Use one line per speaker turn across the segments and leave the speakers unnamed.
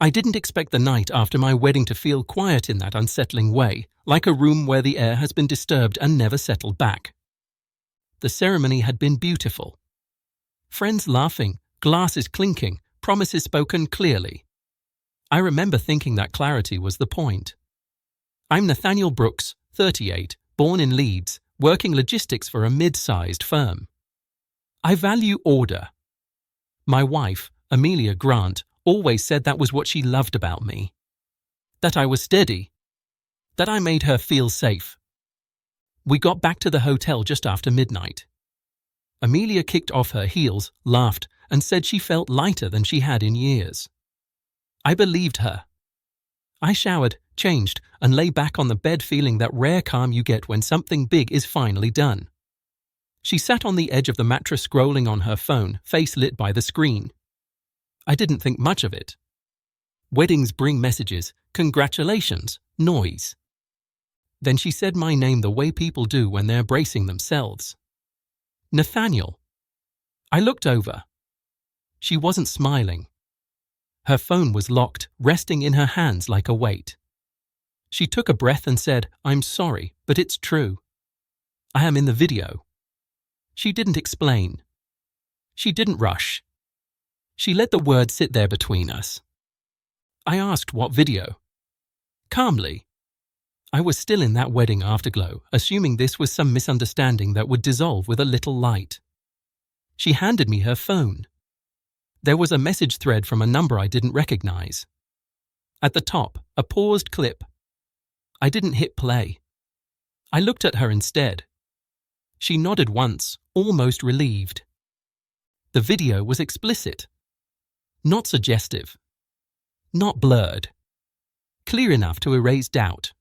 I didn't expect the night after my wedding to feel quiet in that unsettling way, like a room where the air has been disturbed and never settled back. The ceremony had been beautiful. Friends laughing, glasses clinking, promises spoken clearly. I remember thinking that clarity was the point. I'm Nathaniel Brooks, 38, born in Leeds, working logistics for a mid-sized firm. I value order. My wife, Amelia Grant, always said that was what she loved about me. That I was steady. That I made her feel safe. We got back to the hotel just after midnight. Amelia kicked off her heels, laughed, and said she felt lighter than she had in years. I believed her. I showered, changed, and lay back on the bed feeling that rare calm you get when something big is finally done. She sat on the edge of the mattress scrolling on her phone, face lit by the screen. I didn't think much of it. Weddings bring messages, congratulations, noise. Then she said my name the way people do when they're bracing themselves. Nathaniel. I looked over. She wasn't smiling. Her phone was locked, resting in her hands like a weight. She took a breath and said, "I'm sorry, but it's true. I am in the video." She didn't explain. She didn't rush. She let the word sit there between us. I asked what video. Calmly. I was still in that wedding afterglow, assuming this was some misunderstanding that would dissolve with a little light. She handed me her phone. There was a message thread from a number I didn't recognize. At the top, a paused clip. I didn't hit play. I looked at her instead. She nodded once, almost relieved. The video was explicit. Not suggestive. Not blurred. Clear enough to erase doubt.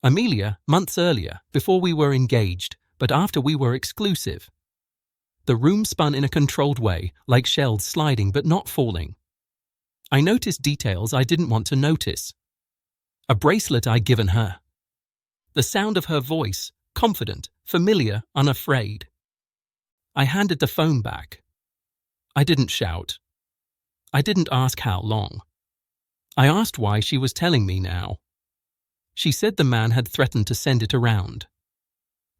Amelia, months earlier, before we were engaged, but after we were exclusive. The room spun in a controlled way, like shells sliding but not falling. I noticed details I didn't want to notice. A bracelet I'd given her. The sound of her voice, confident, familiar, unafraid. I handed the phone back. I didn't shout. I didn't ask how long. I asked why she was telling me now. She said the man had threatened to send it around.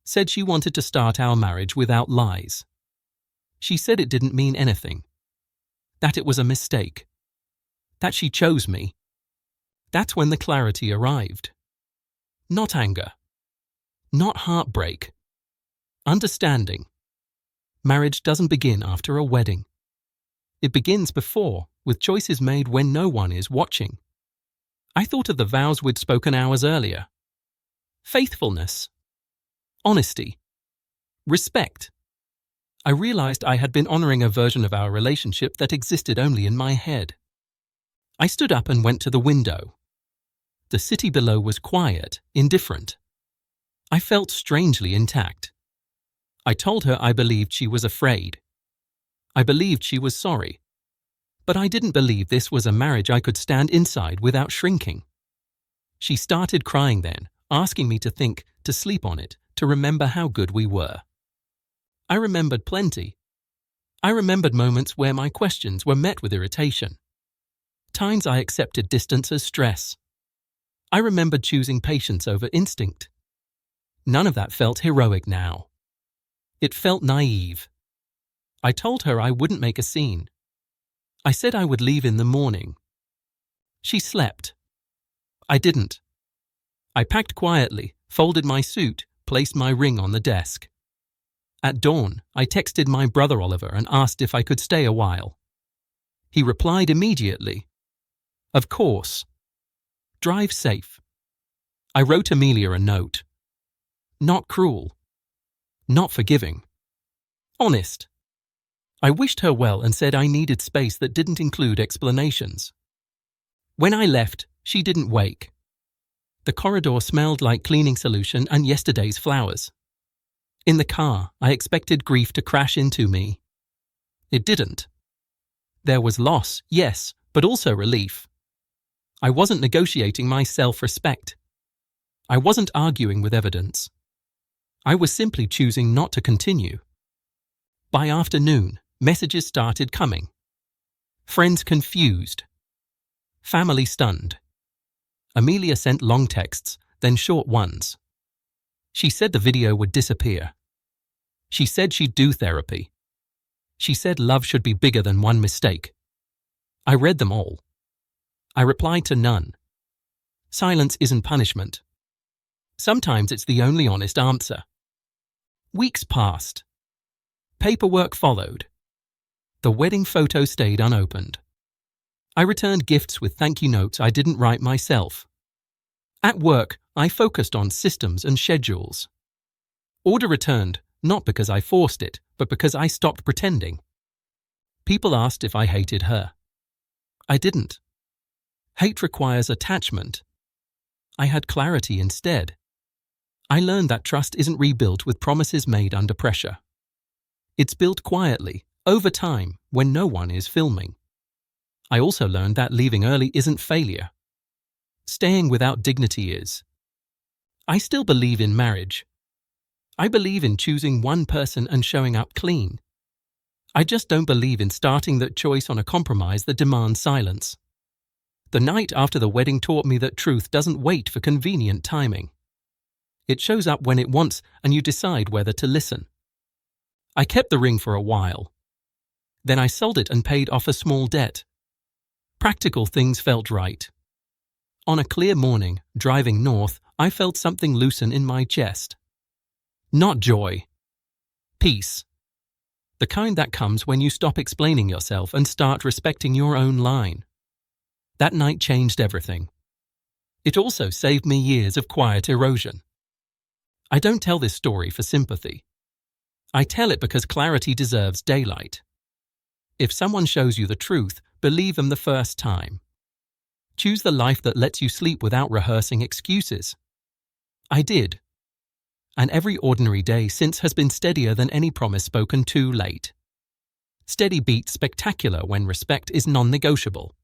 Said she wanted to start our marriage without lies. She said it didn't mean anything. That it was a mistake. That she chose me. That's when the clarity arrived. Not anger. Not heartbreak. Understanding. Marriage doesn't begin after a wedding. It begins before, with choices made when no one is watching. I thought of the vows we'd spoken hours earlier. Faithfulness. Honesty. Respect. I realized I had been honoring a version of our relationship that existed only in my head. I stood up and went to the window. The city below was quiet, indifferent. I felt strangely intact. I told her I believed she was afraid. I believed she was sorry. But I didn't believe this was a marriage I could stand inside without shrinking. She started crying then, asking me to think, to sleep on it, to remember how good we were. I remembered plenty. I remembered moments where my questions were met with irritation. Times I accepted distance as stress. I remembered choosing patience over instinct. None of that felt heroic now. It felt naive. I told her I wouldn't make a scene. I said I would leave in the morning. She slept. I didn't. I packed quietly, folded my suit, placed my ring on the desk. At dawn, I texted my brother Oliver and asked if I could stay a while. He replied immediately. Of course. Drive safe. I wrote Amelia a note. Not cruel. Not forgiving. Honest. I wished her well and said I needed space that didn't include explanations. When I left, she didn't wake. The corridor smelled like cleaning solution and yesterday's flowers. In the car, I expected grief to crash into me. It didn't. There was loss, yes, but also relief. I wasn't negotiating my self-respect. I wasn't arguing with evidence. I was simply choosing not to continue. By afternoon, messages started coming. Friends confused. Family stunned. Amelia sent long texts, then short ones. She said the video would disappear. She said she'd do therapy. She said love should be bigger than one mistake. I read them all. I replied to none. Silence isn't punishment. Sometimes it's the only honest answer. Weeks passed. Paperwork followed. The wedding photo stayed unopened. I returned gifts with thank you notes I didn't write myself. At work, I focused on systems and schedules. Order returned, not because I forced it, but because I stopped pretending. People asked if I hated her. I didn't. Hate requires attachment. I had clarity instead. I learned that trust isn't rebuilt with promises made under pressure. It's built quietly, over time, when no one is filming. I also learned that leaving early isn't failure. Staying without dignity is. I still believe in marriage. I believe in choosing one person and showing up clean. I just don't believe in starting that choice on a compromise that demands silence. The night after the wedding taught me that truth doesn't wait for convenient timing. It shows up when it wants, and you decide whether to listen. I kept the ring for a while. Then I sold it and paid off a small debt. Practical things felt right. On a clear morning, driving north, I felt something loosen in my chest. Not joy. Peace. The kind that comes when you stop explaining yourself and start respecting your own line. That night changed everything. It also saved me years of quiet erosion. I don't tell this story for sympathy. I tell it because clarity deserves daylight. If someone shows you the truth, believe them the first time. Choose the life that lets you sleep without rehearsing excuses. I did. And every ordinary day since has been steadier than any promise spoken too late. Steady beats spectacular when respect is non-negotiable.